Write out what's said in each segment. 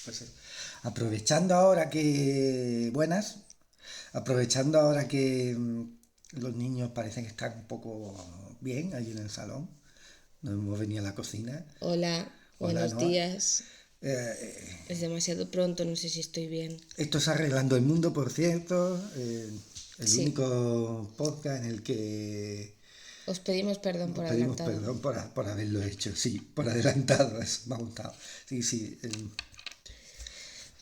Pues aprovechando ahora que... Buenas. Aprovechando ahora que los niños parecen que están un poco bien allí en el salón. Nos hemos venido a la cocina. Hola, Hola, buenos Noa. días. Eh, Es demasiado pronto, no sé si estoy bien. Esto es Arreglando el Mundo, por cierto. El Sí, único podcast en el que os pedimos perdón nos por pedimos adelantado. perdón por haberlo hecho. Sí, por adelantado. Eso me ha gustado. Sí, sí.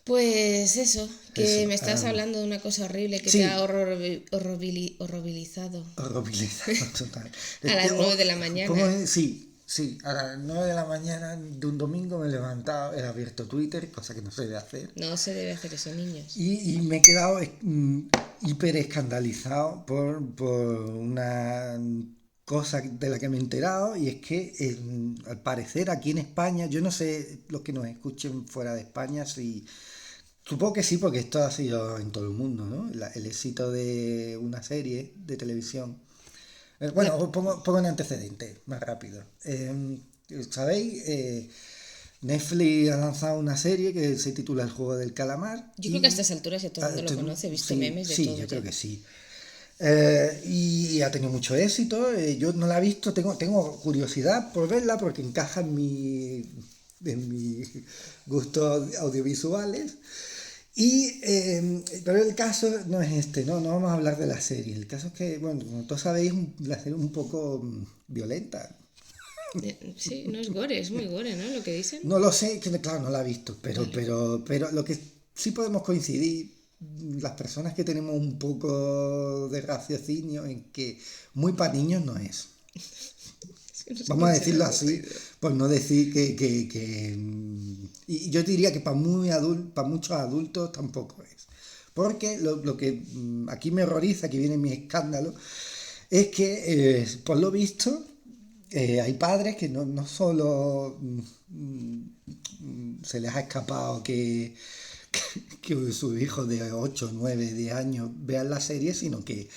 Pues eso, que Eso. me estás hablando de una cosa horrible que te ha Sí, horrorizado horrorizado total. a las 9 de la ¿Cómo mañana. es? Sí, sí, a las 9 de la mañana de un domingo me he levantado, he abierto Twitter, cosa que no se debe hacer, No se debe hacer eso, niños. y me he quedado hiper escandalizado por una cosa de la que me he enterado, y es que al parecer aquí en España, yo no sé los que nos escuchen fuera de España, si supongo que sí, porque esto ha sido en todo el mundo, ¿no? El éxito de una serie de televisión. La- Bueno, pongo un antecedente más rápido. ¿Sabéis? Netflix ha lanzado una serie que se titula El juego del calamar Yo creo que a y... estas alturas ya todo el mundo lo conoce, he visto Sí, memes de sí, todo yo creo ya. que sí. Y ha tenido mucho éxito. Yo no la he visto, tengo curiosidad por verla porque encaja en mi gustos audiovisuales. Pero el caso no es este, no vamos a hablar de la serie. El caso es que, bueno, como todos sabéis, la serie es un poco violenta. Sí, no es gore, es muy gore, ¿no? Lo que dicen. No lo sé, que claro, no la he visto, pero, Vale. pero, pero lo que sí podemos coincidir, las personas que tenemos un poco de raciocinio, en que muy para niños no es. Es que no sé Vamos a quién se le ha decirlo así, ocurrido. por no decir y yo diría que para muchos adultos tampoco es. Porque lo que aquí me horroriza, que viene mi escándalo, es que, por lo visto, hay padres que no solo se les ha escapado que sus hijos de 8 9 10 años vean la serie, sino que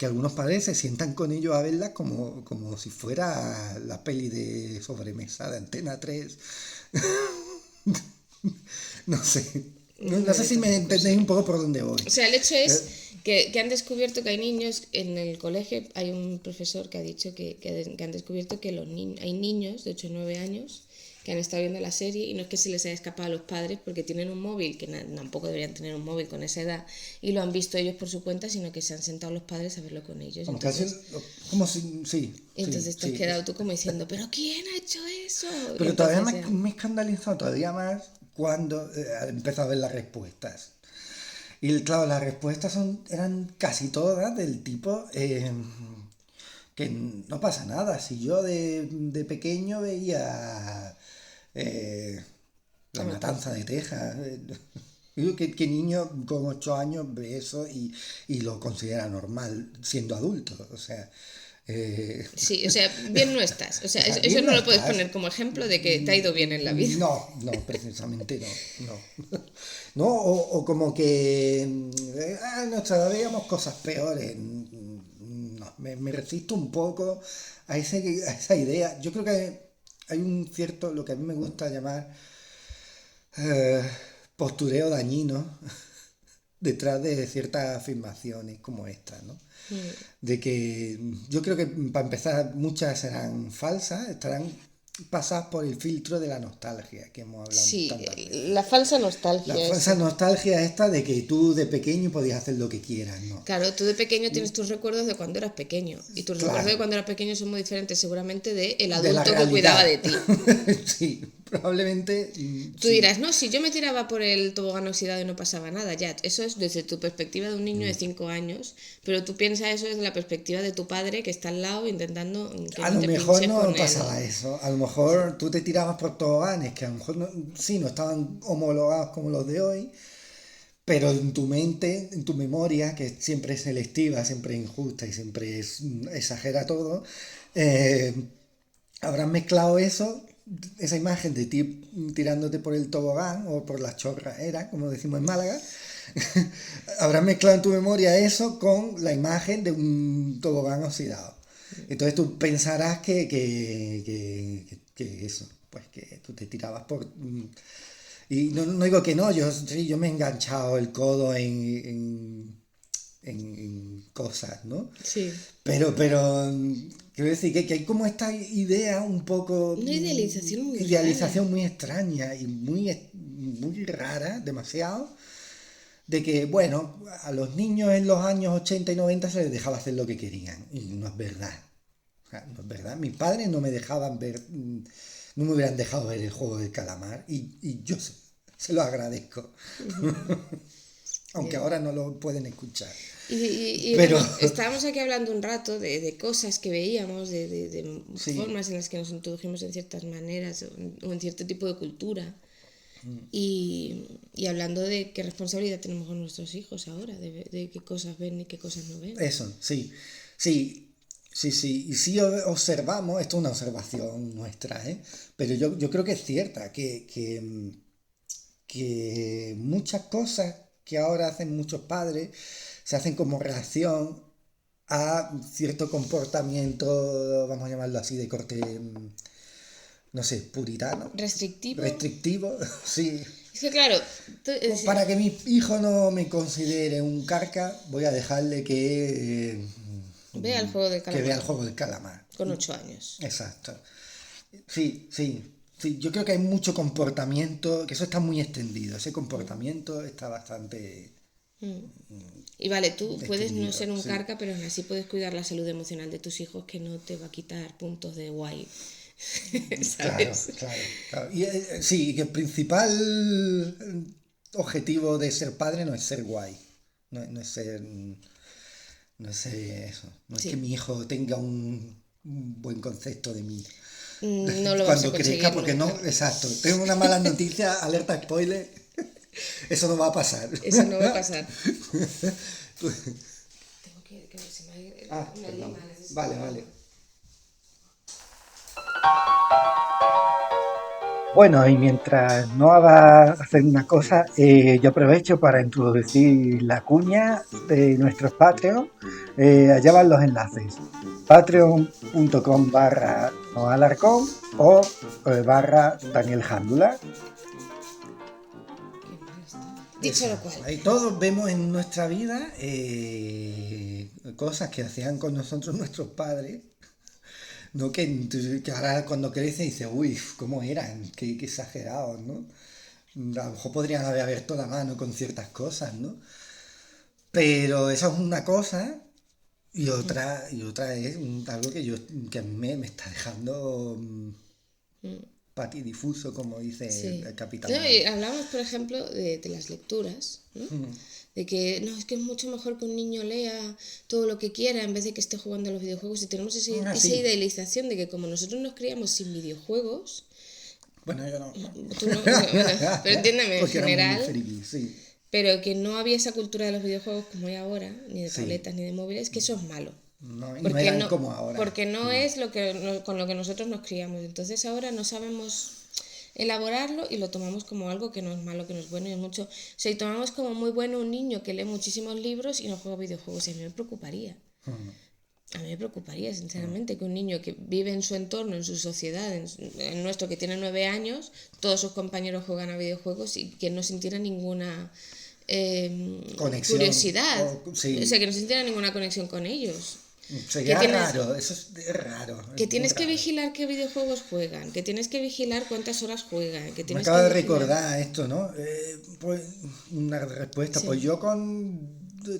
algunos padres se sientan con ellos a verla como si fuera la peli de sobremesa de Antena 3. No sé. No sé Vale, si me tampoco sé. entendéis un poco por dónde voy. O sea, el hecho Eh, es que han descubierto que hay niños en el colegio, hay un profesor que ha dicho que han descubierto que hay niños de 8 o 9 años que han estado viendo la serie y no es que se les haya escapado a los padres porque tienen un móvil, que tampoco deberían tener un móvil con esa edad, y lo han visto ellos por su cuenta, sino que se han sentado los padres a verlo con ellos. Como casi, como si, sí, sí, Entonces te has sí. quedado tú como diciendo, ¿pero quién ha hecho eso? Y Pero todavía entonces ya... me he escandalizado todavía más cuando he empezado a ver las respuestas. Y claro, las respuestas eran casi todas del tipo que no pasa nada. Si yo de pequeño veía eh, La La Matanza matanza. de Texas. Digo que niño con 8 años ve eso y lo considera normal siendo adulto. O sea, eh, Sí, o sea, bien no estás. O o sea, sea, eso bien no no lo puedes estás. poner como ejemplo de que te ha ido bien en la vida. No, no, precisamente no, no. No, o como que no, todavía veíamos cosas peores. No, me resisto un poco a esa idea. Yo creo que hay un cierto, lo que a mí me gusta llamar eh, postureo dañino detrás de ciertas afirmaciones como esta, ¿no? De que yo creo que para empezar muchas serán falsas, estarán pasadas por el filtro de la nostalgia que hemos hablado Sí, tantas veces. la falsa La nostalgia falsa esa. nostalgia esta de que tú de pequeño podías hacer lo que quieras, ¿no? Claro, tú de pequeño tienes tus recuerdos de cuando eras pequeño y tus recuerdos de Claro, cuando eras pequeño son muy diferentes seguramente de el de la adulto que cuidaba realidad. de ti. Sí, probablemente Tú sí. dirás, no, si yo me tiraba por el tobogán oxidado y no pasaba nada, ya, eso es desde tu perspectiva de un niño de 5 años, pero tú piensas eso desde la perspectiva de tu padre que está al lado intentando que A no lo te mejor pinches no con pasaba el... eso. A lo mejor tú te tirabas por toboganes que a lo mejor sí no estaban homologados como los de hoy, pero en tu mente, en tu memoria, que siempre es selectiva, siempre es injusta y siempre exagera todo, eh, habrás mezclado eso, esa imagen de ti tirándote por el tobogán o por la chorraera, como decimos en Málaga, habrás mezclado en tu memoria eso con la imagen de un tobogán oxidado. Entonces tú pensarás que eso, pues que tú te tirabas por... Y no digo que no, yo me he enganchado el codo en cosas, ¿no? Sí. Quiero decir que hay como esta idea un poco, Una idealización muy idealización rara. muy extraña y muy rara, demasiado, de que, bueno, a los niños en los años 80 y 90 se les dejaba hacer lo que querían. Y no es verdad. O sea, no es verdad. Mis padres no me dejaban ver, no me hubieran dejado ver el juego del calamar y yo se lo agradezco. Aunque Bien. ahora no lo pueden escuchar. Y Pero bueno, estábamos aquí hablando un rato de cosas que veíamos, de sí, formas en las que nos introdujimos en ciertas maneras o en cierto tipo de cultura. Y hablando de qué responsabilidad tenemos con nuestros hijos ahora, de qué cosas ven y qué cosas no ven. eso, sí. Sí, sí. Y si observamos, esto es una observación nuestra, ¿eh? Pero yo creo que es cierta, que muchas cosas que ahora hacen muchos padres se hacen como reacción a cierto comportamiento, vamos a llamarlo así, de corte, no sé, puritano, Restrictivo. restrictivo, sí. Es que claro, Para que mi hijo no me considere un carca, voy a dejarle ve al juego del que vea el calamar juego del calamar. con 8 años. Exacto. Sí, yo creo que hay mucho comportamiento, que eso está muy extendido, ese comportamiento está bastante Y vale, tú puedes no extendido, ser un sí. carca, pero aún así puedes cuidar la salud emocional de tus hijos, que no te va a quitar puntos de guay. Claro, ¿Sabes? claro. Y sí, que el principal objetivo de ser padre no es ser guay, no es ser, no es ser eso, no es que Sí. mi hijo tenga un buen concepto de mí. No lo vas a Cuando crezca, conseguir porque no, nunca. exacto, tengo una mala noticia, alerta spoiler, eso no va a pasar. Eso no va a pasar. Tengo que se me ha ido Ah, una perdón. lima, necesito Vale, agua. vale. Bueno, y mientras no va a hacer una cosa, yo aprovecho para introducir la cuña de nuestros Patreon. Allá van los enlaces. Patreon.com/noalarcón o barra Daniel Jándula. Qué mal está. Dicho lo Exacto. cual, Ahí todos vemos en nuestra vida cosas que hacían con nosotros nuestros padres. No que ahora cuando crece dice, uy, ¿cómo eran? Qué exagerados, ¿no? A lo mejor podrían haber abierto la mano con ciertas cosas, ¿no? Pero eso es una cosa y otra es algo que a mí me está dejando patidifuso, como dice sí. el Capitán No, y Marvel. hablamos, por ejemplo, de las lecturas, ¿no? De que no, es que es mucho mejor que un niño lea todo lo que quiera en vez de que esté jugando a los videojuegos. Y tenemos Ah, esa sí. idealización de que como nosotros nos criamos sin videojuegos, Bueno, yo no. tú no, bueno, pero entiéndeme, en Porque éramos muy general, frikis, sí. pero que no había esa cultura de los videojuegos como hay ahora, ni de Sí. tabletas, ni de móviles, que eso es malo. No, y no Porque eran no, como ahora. porque no es lo que, con lo que nosotros nos criamos. Entonces ahora no sabemos elaborarlo y lo tomamos como algo que no es malo, que no es bueno y es mucho. O sea, y tomamos como muy bueno un niño que lee muchísimos libros y no juega videojuegos. Y a mí me preocuparía. A mí me preocuparía, sinceramente, que un niño que vive en su entorno, en su sociedad, en nuestro que tiene 9 años, todos sus compañeros juegan a videojuegos y que no sintiera ninguna Conexión. curiosidad. O Sí. sea, que no sintiera ninguna conexión con ellos. Que Sería tienes, raro, eso es raro. que Es muy tienes que raro. vigilar qué videojuegos juegan, que tienes que vigilar cuántas horas juegan, que Me tienes acaba que de vigilar... recordar esto, ¿no? Pues una respuesta. Pues Sí, yo con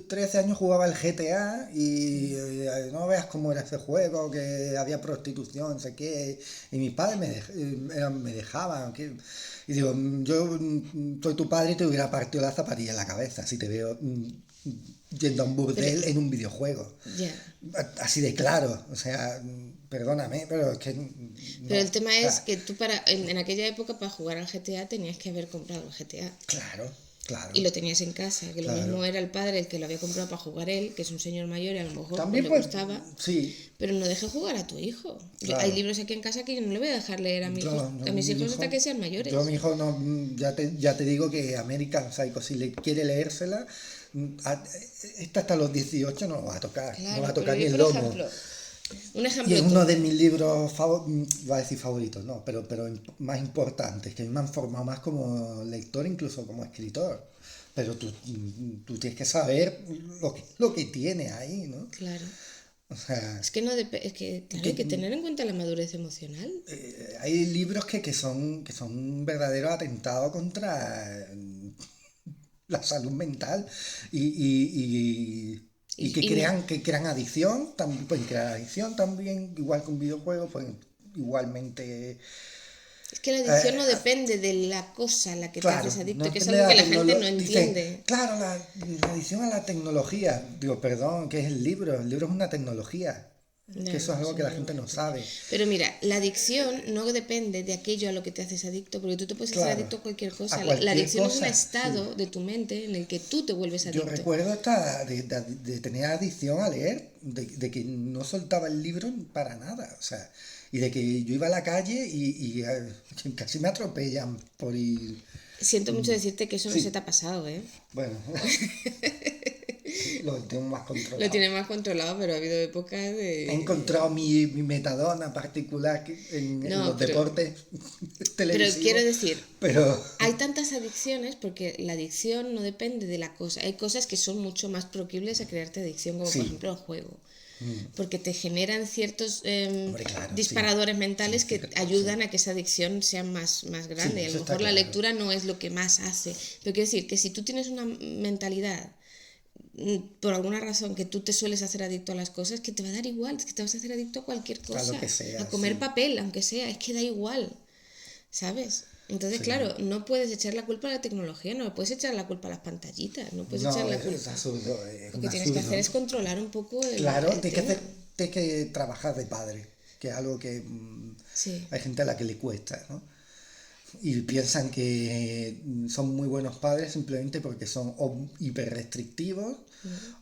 13 años jugaba el GTA y no veas cómo era ese juego, que había prostitución, no sé qué. Y mis padres me dejaban. Y digo, yo soy tu padre y te hubiera partido la zapatilla en la cabeza si te veo yendo a un pero burdel en un videojuego. ya. Así de claro, o sea, perdóname, pero es que Pero no. el tema O es sea, que tú en aquella época para jugar al GTA tenías que haber comprado el GTA. claro, claro, Y lo tenías en casa, que lo claro. mismo era el padre el que lo había comprado para jugar él, que es un señor mayor y a lo mejor pues, También le pues, gustaba, sí, pero no dejes jugar a tu hijo. Hay claro. libros aquí en casa que yo no le voy a dejar leer a, a mis Mi hijos hijo, hasta que sean yo a mayores. mi hijo no, ya te digo que American Psycho, si le quiere leérsela, esta hasta los 18 no lo va a tocar, no va a Claro, pero tocar ni yo el por lomo. ejemplo, Un Y ejemplo es uno de tonto. mis libros, va a decir favoritos, no, pero más importantes, que a mí me han formado más como lector, incluso como escritor. Pero tú tienes que saber lo que tiene ahí, ¿no? Claro. O sea, Es que no es que, claro, que, hay que tener en cuenta la madurez emocional. hay libros que son un verdadero atentado contra la salud mental y Y, y no. que crean adicción, también pueden crear adicción también, igual que un videojuego, pueden igualmente. Es que la adicción no eh, depende de la cosa a la que te claro, haces no adicto, que es depende de algo que la la gente no tecnología. Dice, entiende. claro, la adicción a la tecnología. Digo, perdón, ¿qué es el libro? El libro es una tecnología. No, Que eso es no, algo eso que la no lo gente van a no entender. sabe. Pero mira, la adicción no depende de aquello a lo que te haces adicto, porque tú te puedes hacer Claro, adicto a cualquier a cosa. La cualquier adicción es un cosa, sí. estado de tu mente en el que tú te vuelves Yo adicto. recuerdo hasta de tener adicción a leer, de que no soltaba el libro para nada, o sea, y de que yo iba a la calle que casi me atropellan por ir. Siento mucho decirte que eso no se te Sí, ha pasado, ¿eh? bueno, lo tengo más Lo controlado. tienes más controlado, pero ha habido épocas He de... encontrado mi metadona particular en No, los deportes pero quiero televisivos, decir, pero hay tantas adicciones porque la adicción no depende de la cosa. Hay cosas que son mucho más proclives a crearte adicción, como por sí, ejemplo el juego. Porque te generan ciertos hombre, claro, sí, disparadores sí, mentales que cierto, sí, ayudan a que esa adicción sea más sí, grande. Y a lo eso está mejor la claro. lectura no es lo que más hace. Pero quiero decir que si tú tienes una mentalidad por alguna razón que tú te sueles hacer adicto a las cosas, que te va a dar igual, es que te vas a hacer adicto a cualquier A lo cosa, que a sea, comer sí, papel, aunque sea, es que da igual, ¿sabes? Entonces, sí. claro, no puedes echar la culpa a la tecnología, no puedes echar la culpa a las pantallitas, no puedes echar No, la es culpa. absurdo, es Lo un que tienes que hacer absurdo. es controlar un poco Claro, el tema. tienes que trabajar de padre, que es algo que Sí. hay gente a la que le cuesta, ¿no? Y piensan que son muy buenos padres simplemente porque son o hiper restrictivos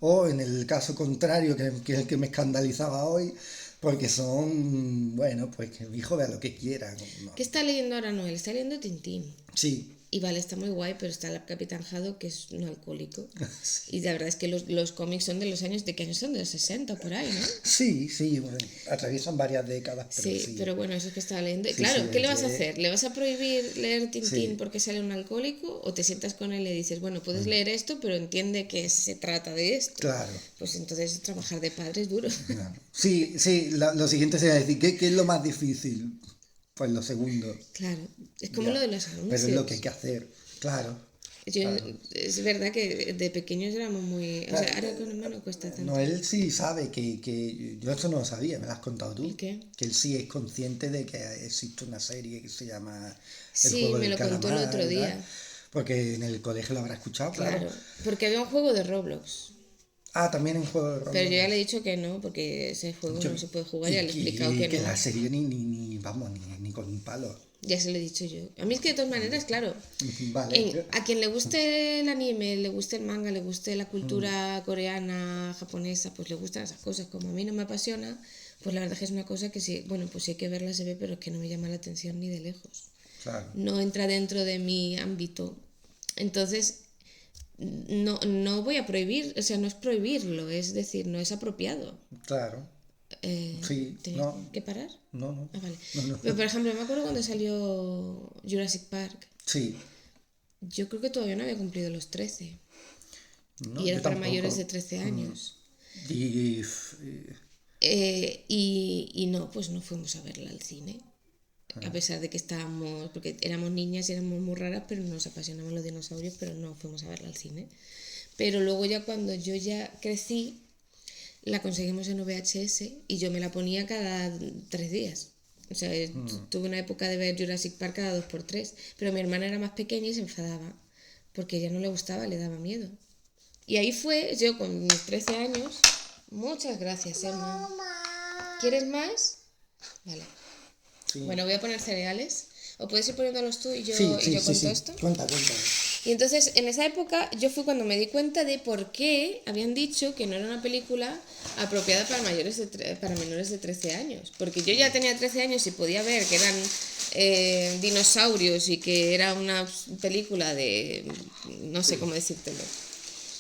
o en el caso contrario, que es el que me escandalizaba hoy, porque son, bueno, pues que mi hijo vea lo que quiera. No. ¿Qué está leyendo ahora Noel? Está leyendo Tintín. Sí, Y vale, está muy guay, pero está el Capitán Haddock, que es un alcohólico. Y la verdad es que los cómics son de los años, ¿de qué años son? De los 60 por ahí, ¿no? sí, sí, bueno, atraviesan varias décadas, pero Sí, sí, pero bueno, eso es que estaba leyendo. Y sí, sí, claro, ¿qué le vas a desde, hacer? ¿Le vas a prohibir leer Tintín sí, porque sale un alcohólico? ¿O te sientas con él y le dices, bueno, puedes leer esto, pero entiende que se trata de esto? claro. Pues entonces trabajar de padre es duro. Claro. Sí, sí, lo siguiente sería decir, ¿qué es lo más difícil? Pues lo segundo, Claro, es como lo ya. de los Pero es lo que hay anuncios. que hacer, claro, Yo, claro. es verdad que de pequeños éramos muy... O Ah, sea, ahora con el no cuesta tanto. No, él sí sabe que yo esto no lo sabía, me lo has contado ¿El tú, qué? que él sí es consciente de que existe una serie que se llama El Sí, juego me del lo contó el calamar, otro ¿verdad? día. Porque en el colegio lo habrá escuchado, claro. Claro, porque había un juego de Roblox. Ah, también en juego de Pero yo ya Roblox. le he dicho que no, porque ese juego Yo- no se puede jugar, ya y le he explicado que que no. la serie vamos, ni con un palo. Ya se lo he dicho yo. A mí es que de todas maneras, claro, Vale. a quien le guste el anime, le guste el manga, le guste la cultura coreana, japonesa, pues le gustan esas cosas. Como a mí no me apasiona, pues la verdad es que es una cosa que sí, bueno, pues sí hay que verla, se ve, pero es que no me llama la atención ni de lejos. Claro, No entra dentro de mi ámbito. Entonces, no voy a prohibir, o sea, no es prohibirlo, es decir, no es apropiado. claro. Sí, ¿Tenía no, que parar? no, no, Ah, vale. no, no. Pero, por ejemplo, me acuerdo cuando salió Jurassic Park. Sí, Yo creo que todavía no había cumplido los 13. no, Y yo era para mayores de tampoco. 13 años. Y, Y no, pues no fuimos a verla al cine. A pesar de que estábamos, porque éramos niñas y éramos muy raras, pero nos apasionaban los dinosaurios, pero no fuimos a verla al cine. Pero luego ya cuando yo ya crecí, la conseguimos en VHS y yo me la ponía cada 3 días. O sea, tuve una época de ver Jurassic Park cada 2 por 3, pero mi hermana era más pequeña y se enfadaba, porque a ella no le gustaba, le daba miedo. Y ahí fue, yo con mis 13 años, muchas gracias, Emma. ¿Quieres más? Vale. sí, Bueno, voy a poner cereales. O puedes ir poniéndolos tú y yo, sí, y sí, yo sí, cuento sí. esto. Cuenta, cuenta. Y entonces, en esa época, yo fui cuando me di cuenta de por qué habían dicho que no era una película apropiada para para menores de 13 años. Porque yo ya tenía 13 años y podía ver que eran dinosaurios y que era una película de... no sé cómo decírtelo.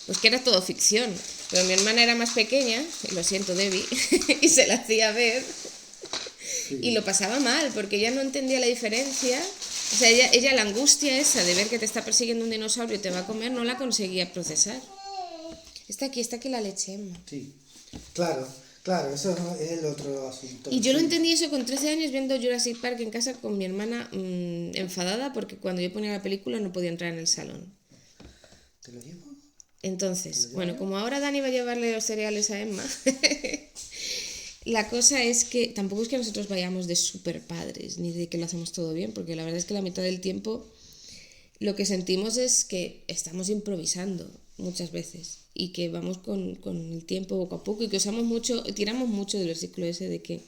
pues que era todo ficción. Pero mi hermana era más pequeña, y lo siento, Debbie, y se la hacía ver y lo pasaba mal, porque ella no entendía la diferencia. O sea, ella la angustia esa de ver que te está persiguiendo un dinosaurio y te va a comer, no la conseguía procesar. Está aquí la leche, Emma. Sí, claro, claro, eso es el otro asunto. Y yo lo Sí. entendí eso con 13 años viendo Jurassic Park en casa con mi hermana enfadada porque cuando yo ponía la película no podía entrar en el salón. ¿Te lo llevo? Entonces, bueno, como ahora Dani va a llevarle los cereales a Emma, la cosa es que tampoco es que nosotros vayamos de super padres ni de que lo hacemos todo bien, porque la verdad es que la mitad del tiempo lo que sentimos es que estamos improvisando muchas veces y que vamos con el tiempo poco a poco y que tiramos mucho del versículo ese de que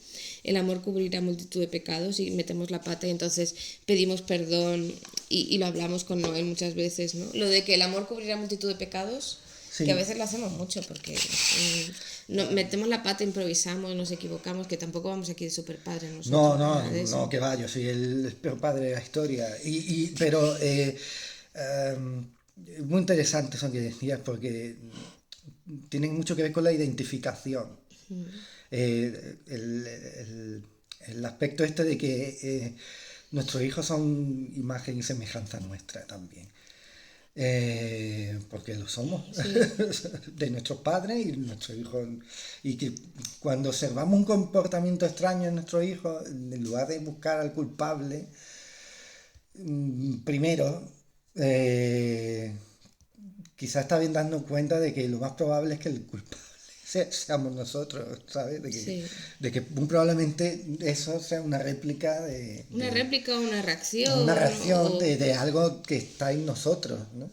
el amor cubrirá multitud de pecados y metemos la pata y entonces pedimos perdón y lo hablamos con Noel muchas veces, ¿no? Lo de que el amor cubrirá multitud de pecados, Sí. que a veces lo hacemos mucho porque metemos la pata, improvisamos, nos equivocamos, que tampoco vamos aquí de super padres nosotros. No, que va, yo soy el peor padre de la historia. Pero muy interesante eso que decías porque tienen mucho que ver con la identificación. El aspecto este de que nuestros hijos son imagen y semejanza nuestra también. Porque lo somos, Sí. de nuestros padres y nuestros hijos. Y que cuando observamos un comportamiento extraño en nuestros hijos, en lugar de buscar al culpable, primero, quizás está bien dando cuenta de que lo más probable es que el culpable seamos nosotros, ¿sabes? Sí. De que muy probablemente eso sea una réplica Una réplica o una reacción. una reacción o- de algo que está en nosotros, ¿no?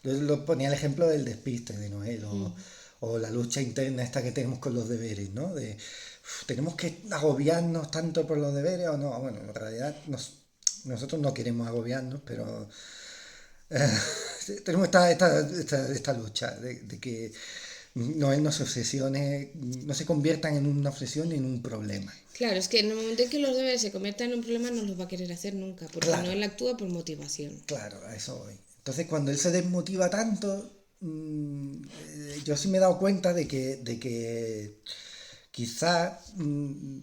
Yo lo ponía el ejemplo del despiste de Noel o la lucha interna esta que tenemos con los deberes, ¿no? Tenemos que agobiarnos tanto por los deberes o no. Bueno, en realidad nosotros no queremos agobiarnos, pero tenemos esta lucha de que Noel no se obsesione, no se conviertan en una obsesión ni en un problema. Claro, es que en el momento en que los deberes se conviertan en un problema no los va a querer hacer nunca, porque Claro. no él actúa por motivación. Claro, a eso voy. Entonces, cuando él se desmotiva tanto, yo sí me he dado cuenta de que quizás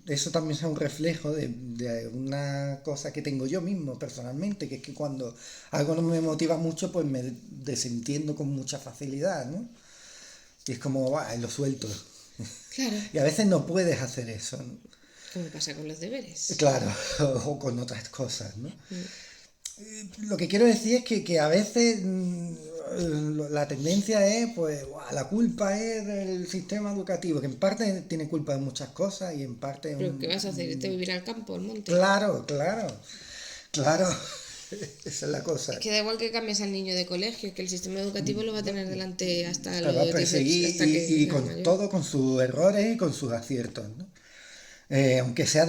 eso también sea un reflejo de una cosa que tengo yo mismo personalmente, que es que cuando algo no me motiva mucho, pues me desentiendo con mucha facilidad, ¿no? Y es como, "Buah, lo suelto". Claro, Y a veces no puedes hacer eso, ¿no? como pasa con los deberes. Claro, o con otras cosas, ¿no? Lo que quiero decir es que a veces la tendencia es, pues, "Buah, la culpa es del sistema educativo", que en parte tiene culpa de muchas cosas y en parte... Pero ¿qué vas a hacer? ¿Irte a vivir al campo, al monte? Claro, claro, esa es la cosa. Es que da igual que cambies al niño de colegio, que el sistema educativo lo va a tener delante hasta La va a los 18, perseguir hasta que y sea con mayor. todo, con sus errores y con sus aciertos, ¿no? Aunque sea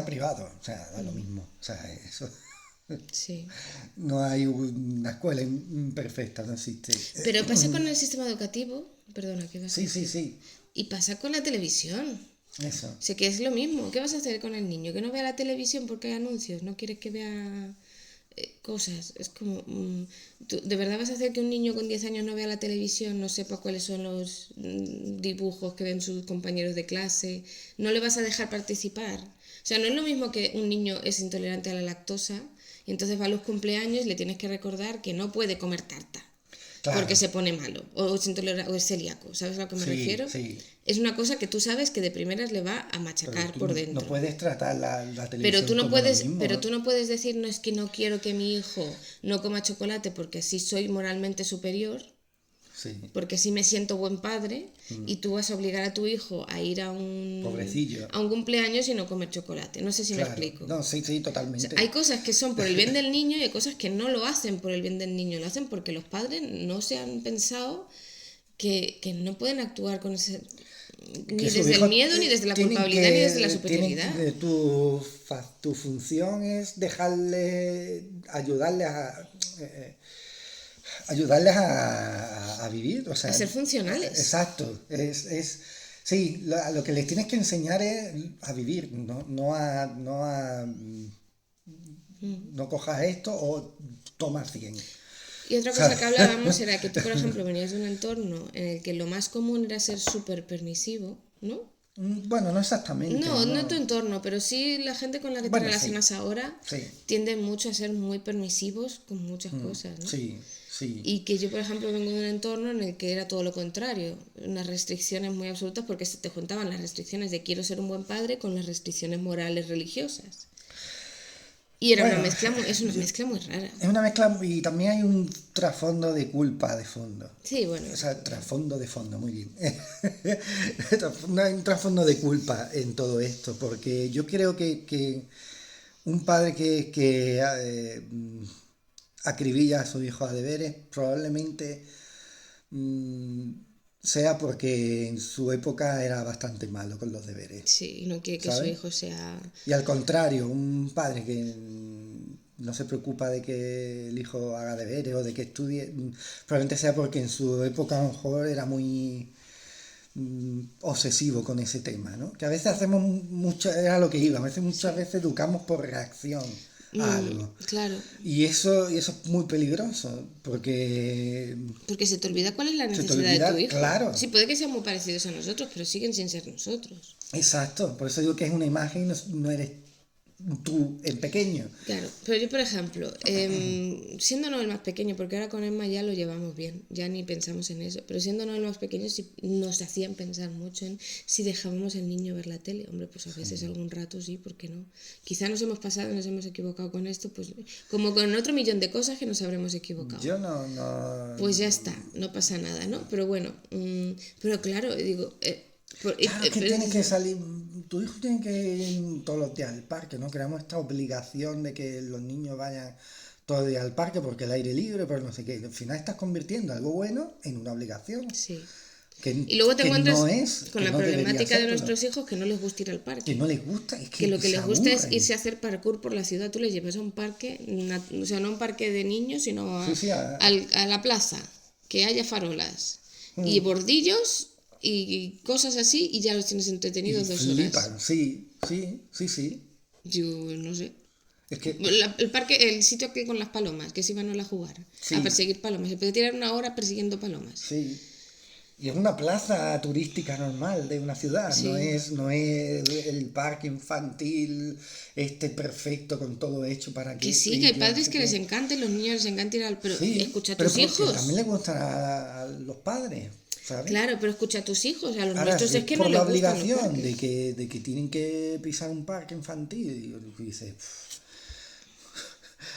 privado, o sea, da lo mismo. O sea, eso... Sí. No hay una escuela perfecta, no existe. Pero pasa con el sistema educativo, perdona, ¿qué vas a Sí, decir? sí, Y pasa con la televisión. eso. Sé que es lo mismo. ¿Qué vas a hacer con el niño? Que no vea la televisión porque hay anuncios, no quieres que vea cosas. Es como, ¿tú de verdad vas a hacer que un niño con 10 años no vea la televisión, no sepa cuáles son los dibujos que ven sus compañeros de clase? ¿No le vas a dejar participar? O sea, no es lo mismo que un niño es intolerante a la lactosa y entonces va a los cumpleaños y le tienes que recordar que no puede comer tarta. Claro. Porque se pone malo o es celíaco, ¿sabes a lo que me Sí, refiero? sí. Es una cosa que tú sabes que de primeras le va a machacar Tú por dentro. no puedes tratar la televisión Pero tú no como lo puedes, mismo, pero ¿no? tú no puedes decir, no, es que no quiero que mi hijo no coma chocolate porque así soy moralmente superior, Sí, porque así me siento buen padre, y tú vas a obligar a tu hijo a ir pobrecillo. a un cumpleaños y no comer chocolate. No sé si Claro. me explico. No, sí, O totalmente. sea, hay cosas que son por el bien del niño y hay cosas que no lo hacen por el bien del niño, lo hacen porque los padres no se han pensado que no pueden actuar con ese... Ni Que sus desde el hijos miedo, ni desde la tienen culpabilidad, ni desde la tienen superioridad. tu función es ayudarles a vivir, o sea, A ser funcionales. Exacto, sí, lo que les tienes que enseñar es a vivir, no cojas esto o toma 100. Y otra cosa que hablábamos era que tú, por ejemplo, venías de un entorno en el que lo más común era ser súper permisivo, ¿no? Bueno, no exactamente, No, no ¿no? en tu entorno, pero sí la gente con la que te Bueno, sí, relacionas ahora sí, tiende mucho a ser muy permisivos con muchas cosas, ¿no? sí, sí. Y que yo, por ejemplo, vengo de un entorno en el que era todo lo contrario, unas restricciones muy absolutas porque se te juntaban las restricciones de quiero ser un buen padre con las restricciones morales religiosas. Y era una Bueno, mezcla, es una mezcla muy rara. es una mezcla y también hay un trasfondo de culpa de fondo. Sí, bueno, O sea, trasfondo de fondo, muy bien. Hay un trasfondo de culpa en todo esto, porque yo creo que un padre que acribilla a su hijo a deberes probablemente mm, sea porque en su época era bastante malo con los deberes, sí, y no quiere que su ¿sabes? hijo sea... Y al contrario, un padre que no se preocupa de que el hijo haga deberes o de que estudie, probablemente sea porque en su época a lo mejor era muy obsesivo con ese tema, ¿no? Que a veces hacemos mucho, era lo que iba, a veces muchas veces educamos por reacción a algo. Claro, Y eso es muy peligroso, porque porque se te olvida cuál es la se te necesidad de tu olvida, hijo. claro, Sí, puede que sean muy parecidos a nosotros, pero siguen sin ser nosotros. exacto, por eso digo que es una imagen y no eres tú en pequeño. Claro, pero yo, por ejemplo, siendo el más pequeño, porque ahora con Emma ya lo llevamos bien, ya ni pensamos en eso, pero siendo el más pequeño sí nos hacían pensar mucho en si dejábamos al niño ver la tele. Hombre, pues a veces algún rato sí, ¿por qué no? Quizá nos hemos pasado, nos hemos equivocado con esto, pues como con otro millón de cosas que nos habremos equivocado. Yo no, Pues ya está, no pasa nada, ¿no? Pero bueno, pero claro, digo... claro, es que pero es tienes que eso. salir, tu hijo tiene que ir todos los días al parque, ¿no? Creamos esta obligación de que los niños vayan todos los días al parque porque el aire libre, pero no sé qué. Al final estás convirtiendo algo bueno en una obligación, Sí. que, Y luego te que no encuentras es, con que la no debería problemática de serlo, nuestros hijos que no les gusta ir al que parque. no les gusta, es Que lo que se les gusta es aburren. irse a hacer parkour por la ciudad. Tú les llevas a un parque, o sea, no un parque de niños, sino Sí, sí, a la plaza, que haya farolas y bordillos y cosas así, y ya los tienes y entretenidos 2 horas. flipan, sí, sí, sí, sí. Yo no sé. Es que, El parque, el sitio que con las palomas, que se iban a jugar, a sí, perseguir palomas. Se puede tirar 1 hora persiguiendo palomas. sí. Y es una plaza turística normal de una ciudad, no Sí. es, no es el parque infantil este perfecto con todo hecho para Que que sí, que hay ellos, no padres sé que les qué. encanta y los niños les encanta ir al... Pero Sí, escucha a pero tus porque hijos. también le gustan a los padres, ¿sabes? Claro, pero escucha a tus hijos. A los Ahora, nuestros si es es que no por la les gustan los obligación parques. de que tienen que pisar un parque infantil, y dices,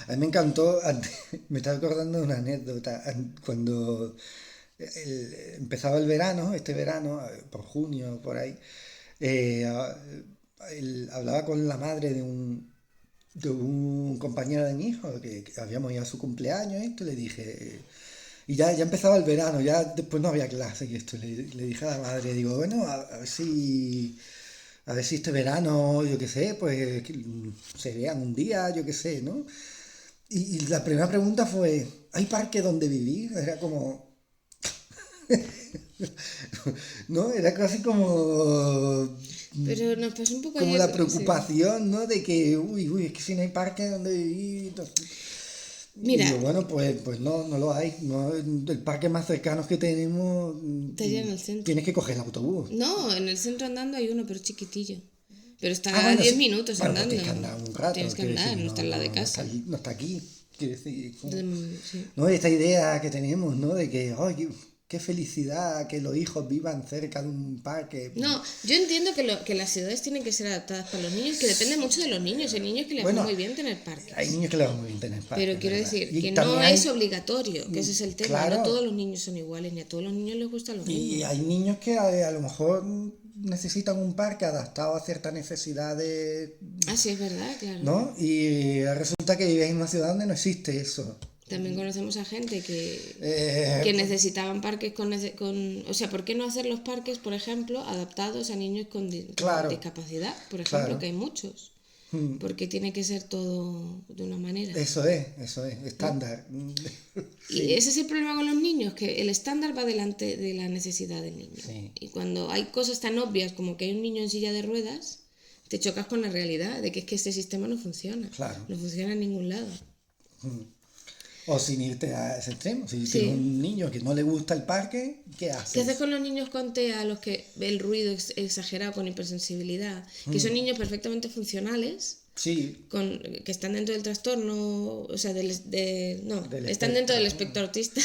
a mí me encantó, me estaba acordando de una anécdota, cuando empezaba el verano, este verano, por junio, por ahí, eh, a- hablaba con la madre de un compañero de mi hijo, que habíamos ido a su cumpleaños, y esto, y le dije, y ya empezaba el verano, ya después no había clase, y esto, le dije a la madre, digo, bueno, a ver si este verano, yo qué sé, pues se vean un día, yo qué sé, ¿no? Y la primera pregunta fue, ¿hay parque donde vivir? Era como, ¿no? Era casi Pero nos pasó un poco como la ayer, sí. preocupación, ¿no? De que, uy, es que si no hay parque donde vivir. Entonces, y Mira, digo, bueno, pues no lo hay. No, el parque más cercano que tenemos, estaría en el centro. tienes que coger el autobús. No, en el centro andando hay uno, pero chiquitillo. Pero Ah, está a bueno, 10 sí. minutos Bueno, pues andando. tienes que andar un rato, Tienes que quiero decir, andar, no está no, en la de no, casa. no está aquí. Quiero decir, Sí. ¿no? Esta idea que tenemos, ¿no? De que, ¡ay, qué felicidad que los hijos vivan cerca de un parque! No, yo entiendo que las ciudades tienen que ser adaptadas para los niños, que depende mucho de los niños. Hay niños que les va Bueno, muy bien tener hay parques. niños que les va muy bien tener Pero parques, quiero ¿verdad? decir Y que también no hay, es obligatorio, que ese es el tema. No claro, todos los niños son iguales, ni a todos los niños les gusta lo y mismo. hay niños que a lo mejor necesitan un parque adaptado a ciertas necesidades, Ah, sí, es verdad, claro. ¿no? Y resulta que vives en una ciudad donde no existe eso. También conocemos a gente que Eh, necesitaban parques O sea, ¿por qué no hacer los parques, por ejemplo, adaptados a niños con claro, discapacidad? Por ejemplo, claro. que hay muchos. Mm, Porque tiene que ser todo de una manera. Eso es, ¿No? estándar. Y Sí, ese es el problema con los niños, que el estándar va delante de la necesidad del niño. sí, Y cuando hay cosas tan obvias como que hay un niño en silla de ruedas, te chocas con la realidad de que es que este sistema no funciona. claro. No funciona en ningún lado. O sin irte a ese extremo. Si Sí. tienes un niño que no le gusta el parque, ¿qué ¿Qué haces? haces con los niños con TEA, los que el ruido exagerado con hipersensibilidad? Que son niños perfectamente funcionales, Sí, que están dentro del trastorno, o sea, no, del están dentro del espectro. espectro autista,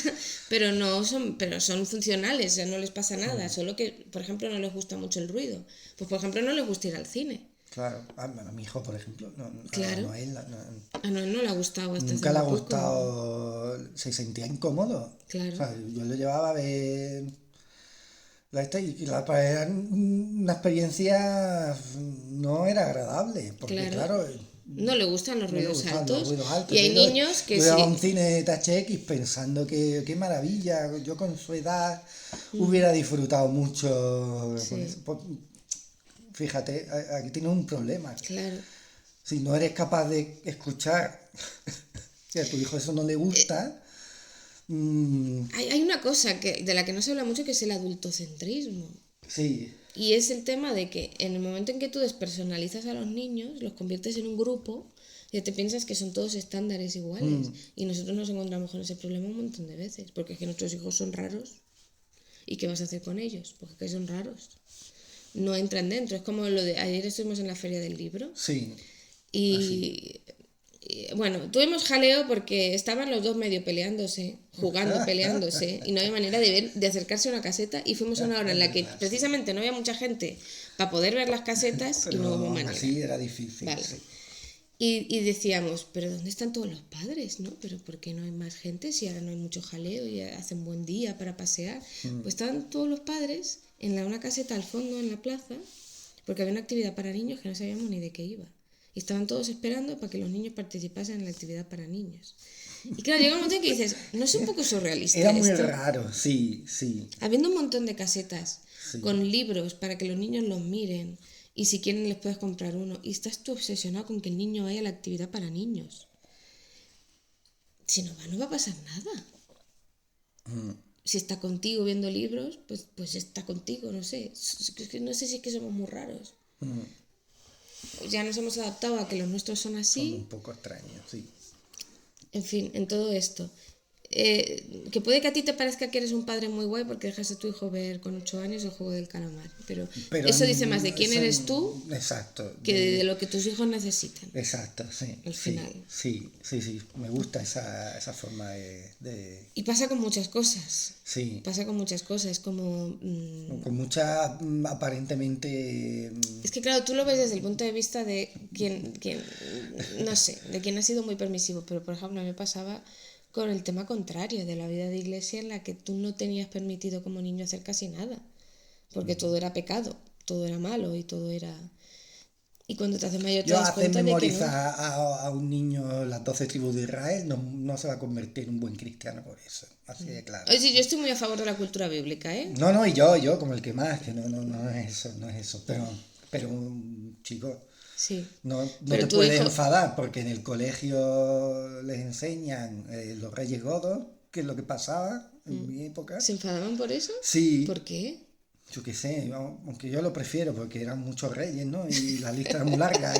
pero son funcionales, o sea, no les pasa nada, solo que, por ejemplo, no les gusta mucho el ruido. Pues, por ejemplo, no les gusta ir al cine. Claro. A mi hijo, por ejemplo, Claro. a él, A no le ha gustado hasta hace nunca le ha muy poco. gustado, se sentía incómodo. Claro. O sea, yo lo llevaba a ver para era una experiencia no era agradable, porque Claro. claro, No le gustan los no le ruidos gustaban los altos. ruidos altos. Y hay niños que Yo iba a sí. un cine THX pensando que qué maravilla, yo con su edad hubiera disfrutado mucho con Sí. eso. Pues, fíjate, aquí tienes un problema. Claro. Si no eres capaz de escuchar que a tu hijo eso no le gusta, Hay una cosa de la que no se habla mucho que es el adultocentrismo. sí, Y es el tema de que en el momento en que tú despersonalizas a los niños, los conviertes en un grupo, ya te piensas que son todos estándares iguales. Y nosotros nos encontramos con ese problema un montón de veces, porque es que nuestros hijos son raros. ¿Y qué vas a hacer con ellos? Porque que son raros. No entran dentro. Es como lo de ayer estuvimos en la feria del libro sí, y bueno, tuvimos jaleo porque estaban los dos medio peleándose, jugando, peleándose, y no había manera de acercarse a una caseta. Y fuimos a una hora en la que precisamente no había mucha gente para poder ver las casetas y pero no hubo aún manera. así era difícil. Vale. Sí. Y decíamos, ¿pero dónde están todos los padres? ¿No? ¿Pero por qué no hay más gente si ahora no hay mucho jaleo y hace un buen día para pasear? Pues estaban todos los padres en una caseta al fondo en la plaza, porque había una actividad para niños que no sabíamos ni de qué iba. Y estaban todos esperando para que los niños participasen en la actividad para niños. Y claro, llega un momento en que dices, ¿no es un poco surrealista Era muy esto? raro, sí, sí. Habiendo un montón de casetas Sí. con libros para que los niños los miren y si quieren les puedes comprar uno y estás tú obsesionado con que el niño vaya a la actividad para niños. Si no va a pasar nada. Si está contigo viendo libros, pues está contigo, no sé. Es que no sé si es que somos muy raros. Ya nos hemos adaptado a que los nuestros son Son así. un poco extraños, sí. En fin, en todo esto. Que puede que a ti te parezca que eres un padre muy guay porque dejas a tu hijo ver con 8 años el juego del calamar. Pero eso dice más de quién eres tú Exacto. que de lo que tus hijos necesitan. Exacto, sí. Al sí, final. sí, sí, sí. Me gusta esa forma de... Y pasa con muchas cosas. Sí. Pasa con muchas cosas. Como. Con mucha, aparentemente... Es que claro, tú lo ves desde el punto de vista de no sé, de quien ha sido muy permisivo. Pero por ejemplo, a mí me pasaba con el tema contrario de la vida de iglesia en la que tú no tenías permitido como niño hacer casi nada. Porque todo era pecado, todo era malo y todo era... Y cuando te haces mayor te Yo das hacer cuenta de que no. memorizar a un niño las 12 tribus de Israel no se va a convertir en un buen cristiano por eso. Así de claro. Oye, sí, yo estoy muy a favor de la cultura bíblica, ¿eh? No, y yo como el que más, que no es eso, no es eso. Pero chico, Sí. no Pero te tu puedes hijo... enfadar porque en el colegio les enseñan los Reyes Godos, que es lo que pasaba en mi época. ¿Se enfadaban por eso? Sí, ¿Por qué? yo qué sé, aunque yo lo prefiero porque eran muchos reyes, ¿no? Y la lista era muy larga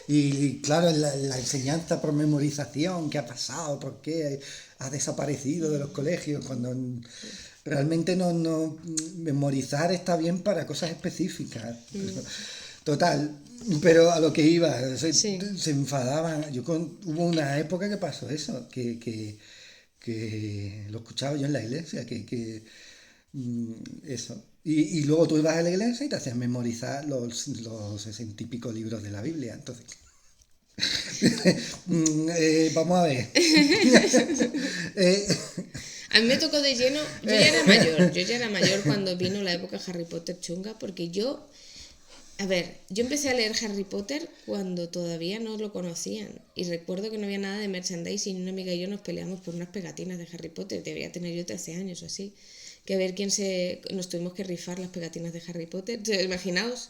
y claro, la enseñanza por memorización, ¿qué ha pasado? ¿Por qué ha desaparecido de los colegios? Cuando realmente no memorizar está bien para cosas específicas. Total, pero a lo que iba, Sí. se enfadaban. Hubo una época que pasó eso, que lo escuchaba yo en la iglesia, eso. Y luego tú ibas a la iglesia y te hacías memorizar los 60 y pico libros de la Biblia. Entonces, vamos a ver. A mí me tocó de lleno, yo ya era mayor cuando vino la época Harry Potter chunga, porque yo empecé a leer Harry Potter cuando todavía no lo conocían, y recuerdo que no había nada de merchandising, y una amiga y yo nos peleamos por unas pegatinas de Harry Potter, debería tener yo 13 años o así, que a ver nos tuvimos que rifar las pegatinas de Harry Potter, imaginaos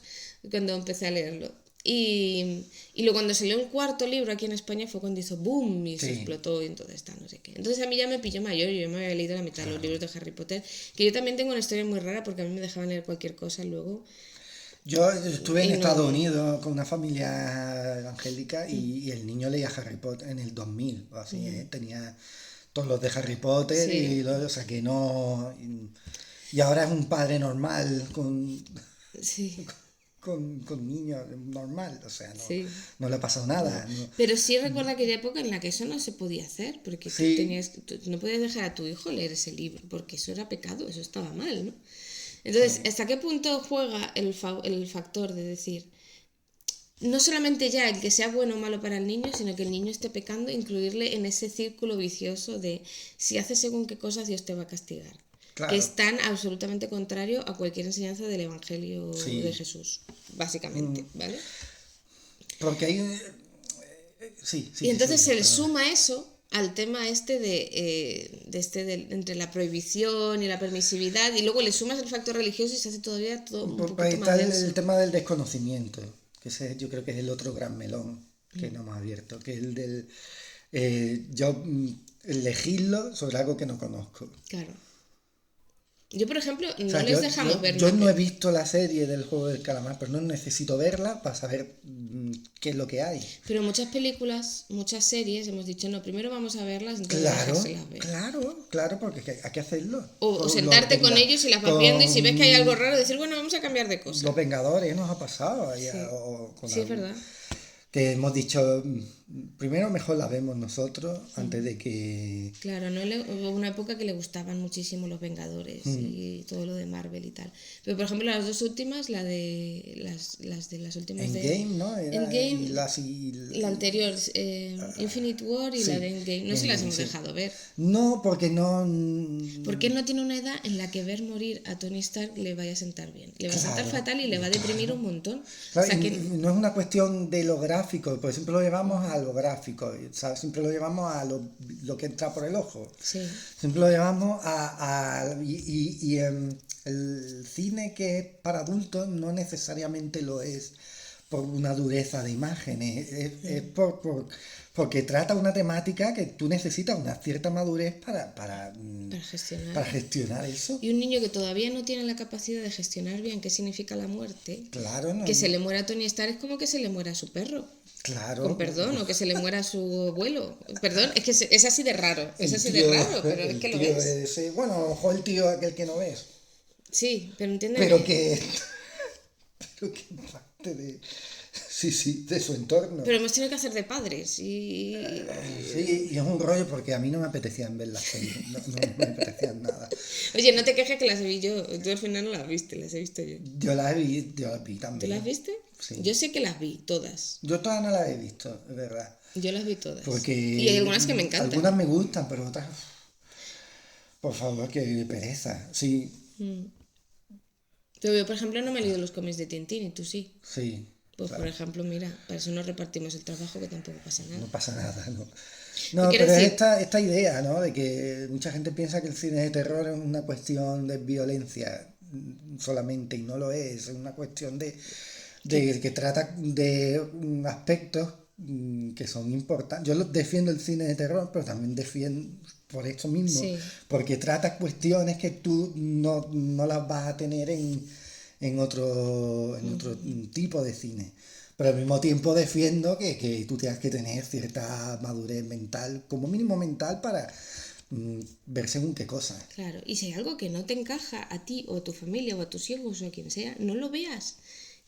cuando empecé a leerlo. Y luego cuando salió el cuarto libro aquí en España fue cuando hizo boom y se explotó y entonces está, no sé qué. Entonces a mí ya me pilló mayor, yo me había leído la mitad de los libros de Harry Potter, que yo también tengo una historia muy rara porque a mí me dejaban leer cualquier cosa luego. Yo estuve en Y Estados no- Unidos con una familia evangélica y el niño leía Harry Potter en el 2000 o así, tenía todos los de Harry Potter, Sí. o sea que no... Y ahora es un padre normal Sí, con niños, normal, o sea, sí. no le ha pasado No. nada. No. Pero sí recuerda aquella época en la que eso no se podía hacer, porque Sí, tú no podías dejar a tu hijo leer ese libro, porque eso era pecado, eso estaba mal, ¿no? Entonces, sí, ¿hasta qué punto juega el factor de decir, no solamente ya el que sea bueno o malo para el niño, sino que el niño esté pecando, incluirle en ese círculo vicioso de si haces según qué cosas Dios te va a castigar? Que claro, es tan absolutamente contrario a cualquier enseñanza del Evangelio de sí. Jesús, básicamente, ¿vale? Porque hay... sí, sí, Y sí, entonces sí, se le perdona. suma eso al tema este entre la prohibición y la permisividad, y luego le sumas el factor religioso y se hace todavía todo un Pues ahí poquito está más el denso. tema del desconocimiento, que ese yo creo que es el otro gran melón que no hemos abierto, que es el del yo elegirlo sobre algo que no conozco. Claro. Yo, por ejemplo, O no sea, les dejamos ver yo una... no he visto la serie del juego del calamar, pero no necesito verla para saber qué es lo que hay. Pero muchas películas, muchas series, hemos dicho, no, primero vamos a verlas antes de Claro, dejárselas ver. claro, porque hay que hacerlo. O Con los sentarte con ellos y las vas viendo y si ves que hay algo con raro, decir, bueno, vamos a cambiar de cosa. los Vengadores nos ha pasado, Sí, o con sí, es algún, verdad. que hemos dicho, primero mejor la vemos nosotros antes de que... Claro, hubo una época que le gustaban muchísimo los Vengadores y todo lo de Marvel y tal. Pero por ejemplo las dos últimas, las de las últimas de Endgame, ¿no? Era, y Endgame, las... Y, la anterior, Infinite War y la sí, de Endgame, no se las Endgame, hemos sí. dejado ver. No, porque no... Porque él no tiene una edad en la que ver morir a Tony Stark le vaya a sentar bien. Le va a sentar Claro, fatal y le va a deprimir un claro. montón. O Claro, sea y que... no es una cuestión de lo gráfico, porque siempre lo llevamos a lo gráfico, ¿sabes? Siempre lo llevamos a lo que entra por el ojo. Sí, Siempre lo llevamos el cine que es para adultos no necesariamente lo es por una dureza de imágenes, es porque trata una temática que tú necesitas una cierta madurez para gestionar. para gestionar eso. Y un niño que todavía no tiene la capacidad de gestionar bien qué significa la muerte, Claro, no, que se le muera a Tony Stark es como que se le muera a su perro. Con claro, perdón, o que se le muera a su abuelo. Perdón, es que es así de raro, es el así de tío, raro, pero es el que lo tío es. ese, bueno, a lo mejor el tío aquel que no ves, Sí, pero pero entiéndeme. que, pero que parte de, sí, sí, de su entorno. Pero hemos tenido que hacer de padres y... Sí, y es un rollo porque a mí no me apetecían ver las pelis, no me apetecían nada. Oye, no te quejes que las vi yo, tú al final no las viste, las he visto yo. Yo las vi ¿Tú las también, viste? sí. Yo sé que las vi, todas. Yo todas no las he visto, es verdad. Yo las vi todas. Y hay Porque algunas que me encantan. algunas me gustan, pero otras, por favor, que pereza. Sí, Pero yo, por ejemplo, no me he leído los cómics de Tintín y tú sí. sí, Pues, por claro. ejemplo, mira, para eso nos repartimos el trabajo que tampoco pasa nada. No pasa nada, ¿no? Te No, quiero pero es decir, esta idea, ¿no? De que mucha gente piensa que el cine de terror es una cuestión de violencia solamente, y no lo es una cuestión que, de que trata de aspectos que son importantes. Yo defiendo el cine de terror, pero también defiendo por eso mismo, sí. porque trata cuestiones que tú no las vas a tener en otro tipo de cine. Pero al mismo tiempo defiendo que tú tengas que tener cierta madurez mental, como mínimo mental, para ver según qué cosa. Claro, y si hay algo que no te encaja a ti o a tu familia o a tus hijos o a quien sea, no lo veas.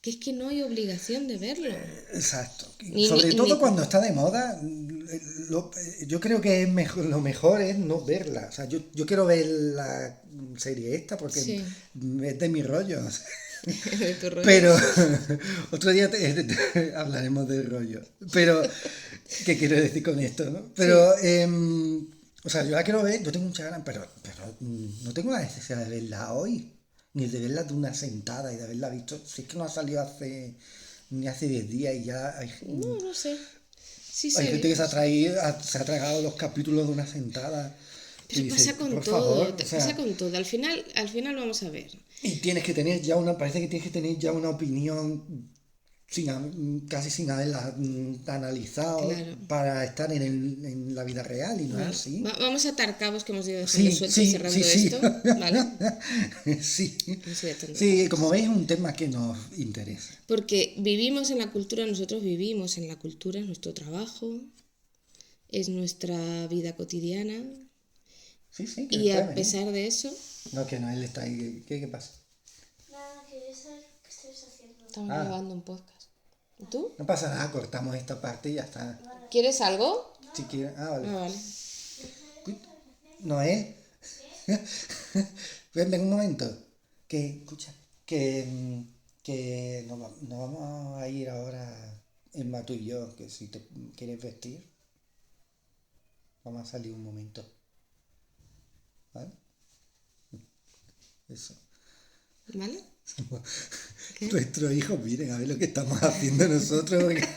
Que es que no hay obligación de verlo. Exacto. Ni, ni, Sobre ni- todo cuando está de moda, yo creo que es lo mejor es no verla. O sea, yo quiero ver la serie esta porque Sí, es de mi rollo. de tu rollo, Pero sí. otro día hablaremos del rollo. Pero, ¿qué quiero decir con esto, no? Sí. Pero, o sea, yo la quiero ver, yo tengo mucha ganas, pero no tengo la necesidad de verla hoy, ni de verla de una sentada y de haberla visto. Si es que no ha salido ni hace 10 días y ya No, no sé. Sí hay gente sé. que se ha tragado los capítulos de una sentada y Pero dice, pasa con por todo, favor, o te pasa sea, con todo. Al final vamos a ver. y tienes que tener ya parece que tienes que tener ya una opinión casi sin haberla analizado Claro. para estar en la vida real y no es Bueno, así. vamos a atar cabos que hemos ido dejando Sí, sueltos sí, sí, cerrando sí. esto, ¿vale? Sí. No soy de tonto. Sí, como veis es un tema que nos interesa. Porque vivimos en la cultura, nosotros vivimos en la cultura, es nuestro trabajo, es nuestra vida cotidiana. Sí, sí, que Y puede a venir. pesar de eso, No, que no, él está ahí. ¿Qué pasa? Nada, quería saber qué estáis haciendo. estamos Ah. grabando un podcast. ¿Y tú? No pasa nada, cortamos esta parte y ya está. ¿Quieres algo? Si quieres. Ah, vale. Ah, vale. Noé. Ven, ven un momento. Que, escucha, que nos vamos a ir ahora, Emma, tú y yo, que si te quieres vestir, vamos a salir un momento. ¿Vale? Eso. ¿Vale? Nuestros hijos, miren a ver lo que estamos haciendo nosotros. Porque,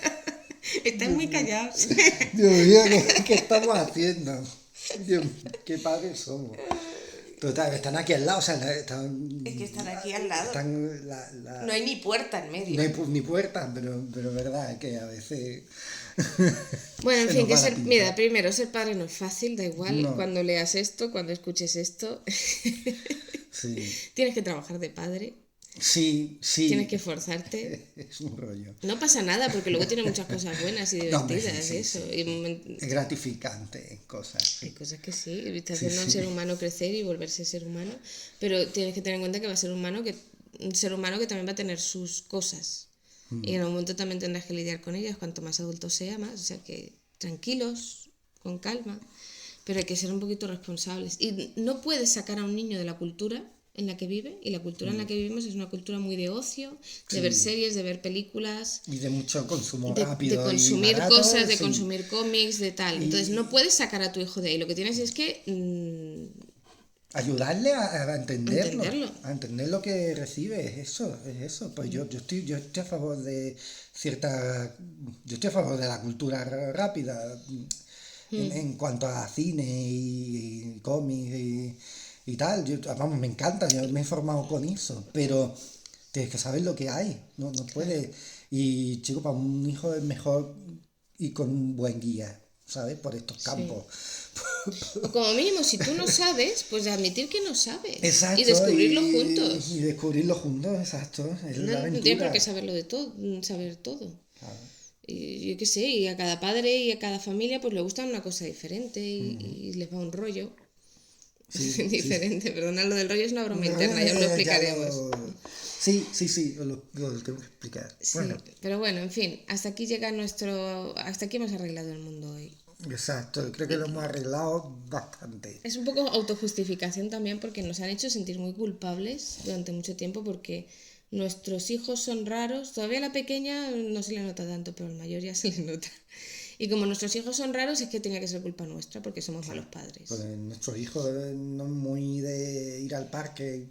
Están muy callados. Dios mío, ¿qué estamos haciendo? Dios mío, qué padres somos. Total, están aquí al lado, o sea, están... Es que están aquí al lado. Están No hay ni puerta en medio. no hay ni puertas, pero verdad es que a veces... Bueno, en se fin, nos que va la ser, pinza. mira, primero, ser padre no es fácil, da igual, No. cuando leas esto, cuando escuches esto, Sí, tienes que trabajar de padre, sí, sí. tienes que esforzarte. Es un rollo. No pasa nada, porque luego tiene muchas cosas buenas y No, hombre, divertidas, sí, eso. sí. Y Es gratificante, cosas. hay cosas que sí, está Sí, haciendo a un sí. ser humano crecer y volverse ser humano, pero tienes que tener en cuenta que va a ser un ser humano que también va a tener sus cosas. Y en algún momento también tendrás que lidiar con ellas, cuanto más adulto sea, más. O sea que tranquilos, con calma, pero hay que ser un poquito responsables. Y no puedes sacar a un niño de la cultura en la que vive, y la cultura en la que vivimos es una cultura muy de ocio, de Sí. ver series, de ver películas, Y de mucho consumo de rápido consumir y barato, cosas, de sí. consumir cómics, de tal. Entonces no puedes sacar a tu hijo de ahí. Lo que tienes es que Ayudarle a entenderlo, Entenderlo. a entender lo que recibe, es eso. Pues yo estoy a favor de yo estoy a favor de la cultura rápida en cuanto a cine y cómics y tal. Vamos, me encanta, yo me he formado con eso, pero tienes que saber lo que hay, no puedes. Y chico, para un hijo es mejor ir con un buen guía, ¿sabes? Por estos campos. o como mínimo, si tú no sabes, pues admitir que no sabes. Exacto, Y descubrirlo juntos. Y descubrirlo juntos, exacto. Es la No aventura. tienes por qué saberlo de todo, saber todo. Claro. Y yo qué sé, y a cada padre y a cada familia pues le gusta una cosa diferente y les va un rollo Sí, diferente. Perdona, lo del rollo es una broma interna, ya os lo Ya explicaremos. Sí, lo tengo que explicar. Sí, Bueno, pero bueno, en fin, hasta aquí llega hasta aquí hemos arreglado el mundo hoy. exacto, creo que lo hemos arreglado bastante. Es un poco autojustificación también porque nos han hecho sentir muy culpables durante mucho tiempo porque nuestros hijos son raros. Todavía a la pequeña no se le nota tanto, pero al mayor ya se le nota. Y como nuestros hijos son raros es que tenía que ser culpa nuestra porque somos malos padres. Pues nuestros hijos no es muy de ir al parque,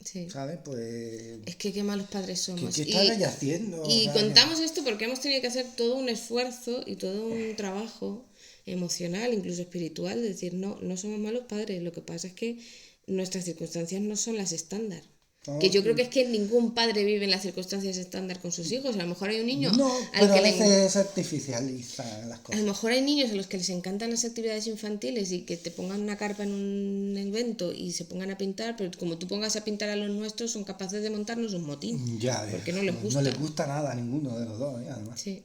Sí. ¿sabes? Pues... Es que qué malos padres somos. ¿Qué están ahí haciendo? Y O sea, contamos esto porque hemos tenido que hacer todo un esfuerzo y todo un trabajo emocional, incluso espiritual, de decir, no somos malos padres, lo que pasa es que nuestras circunstancias no son las estándar. No, Que yo creo que es que ningún padre vive en las circunstancias estándar con sus hijos. A lo mejor hay un niño No, al pero que a le veces se artificializan las A cosas. lo mejor hay niños a los que les encantan las actividades infantiles y que te pongan una carpa en un evento y se pongan a pintar, pero como tú pongas a pintar a los nuestros, son capaces de montarnos un motín. Ya ves, Porque no les gusta. No les gusta nada a ninguno de los dos, además. Sí,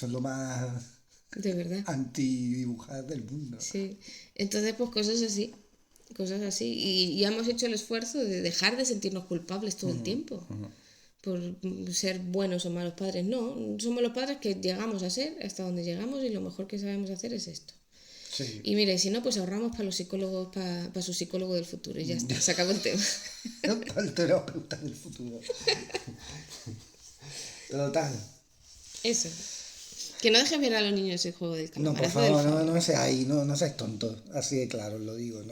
Son lo más de verdad. anti-dibujadas del mundo. Sí. Entonces, pues cosas así. Cosas así. Y ya hemos hecho el esfuerzo de dejar de sentirnos culpables todo el tiempo. Por ser buenos o malos padres. No, somos los padres que llegamos a ser hasta donde llegamos y lo mejor que sabemos hacer es esto. Sí. Y mira, y si no, pues ahorramos para los psicólogos, para su psicólogo del futuro y ya está, se acabó el tema. El terapeuta del futuro. Total. Eso. Que no dejes ver a los niños el juego del No, por calamarazo del favor, faro. no seáis, no seáis tontos. Así de claro, lo digo.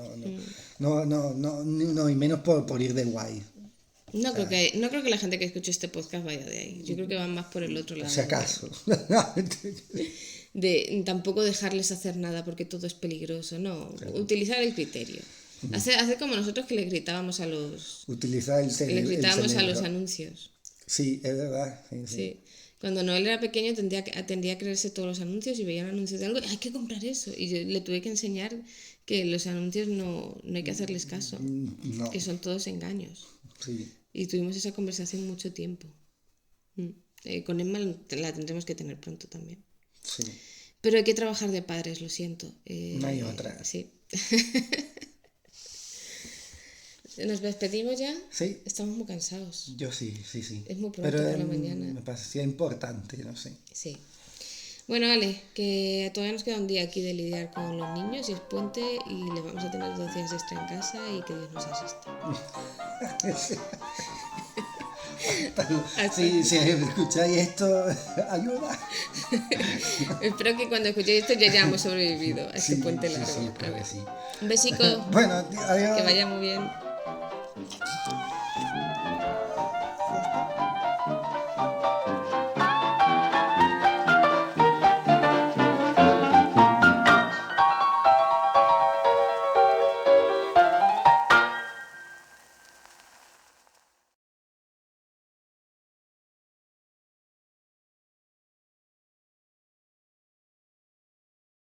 No, y menos por ir de guay. No creo que la gente que escuche este podcast vaya de ahí. Yo creo que van más por el otro Por lado. si acaso. De tampoco dejarles hacer nada porque todo es peligroso. No, utilizar el criterio. Hacer como nosotros que le gritábamos a los... Utilizar el que cerebro. les gritábamos a cerebro. los anuncios. Sí, es verdad. Sí. Sí. Cuando Noel era pequeño tendía a creerse todos los anuncios y veía un anuncio de algo, hay que comprar eso. Y yo le tuve que enseñar que los anuncios no hay que hacerles caso, No, que son todos engaños. sí. Y tuvimos esa conversación mucho tiempo. Con Emma la tendremos que tener pronto también. Sí. Pero hay que trabajar de padres, lo siento. No hay otra. Sí. ¿Nos despedimos ya? Sí, Estamos muy cansados. yo sí. Es muy pronto Pero por la mañana. me parecía importante, no sé. Sí. Bueno, Ale, que todavía nos queda un día aquí de lidiar con los niños y es puente y le vamos a tener 2 días extra en casa y que Dios nos asista. Si escucháis esto, ayuda. Espero que cuando escuchéis esto ya hayamos sobrevivido a este puente largo. Sí, espero que sí. Un besico, Bueno, adiós. que vaya muy bien.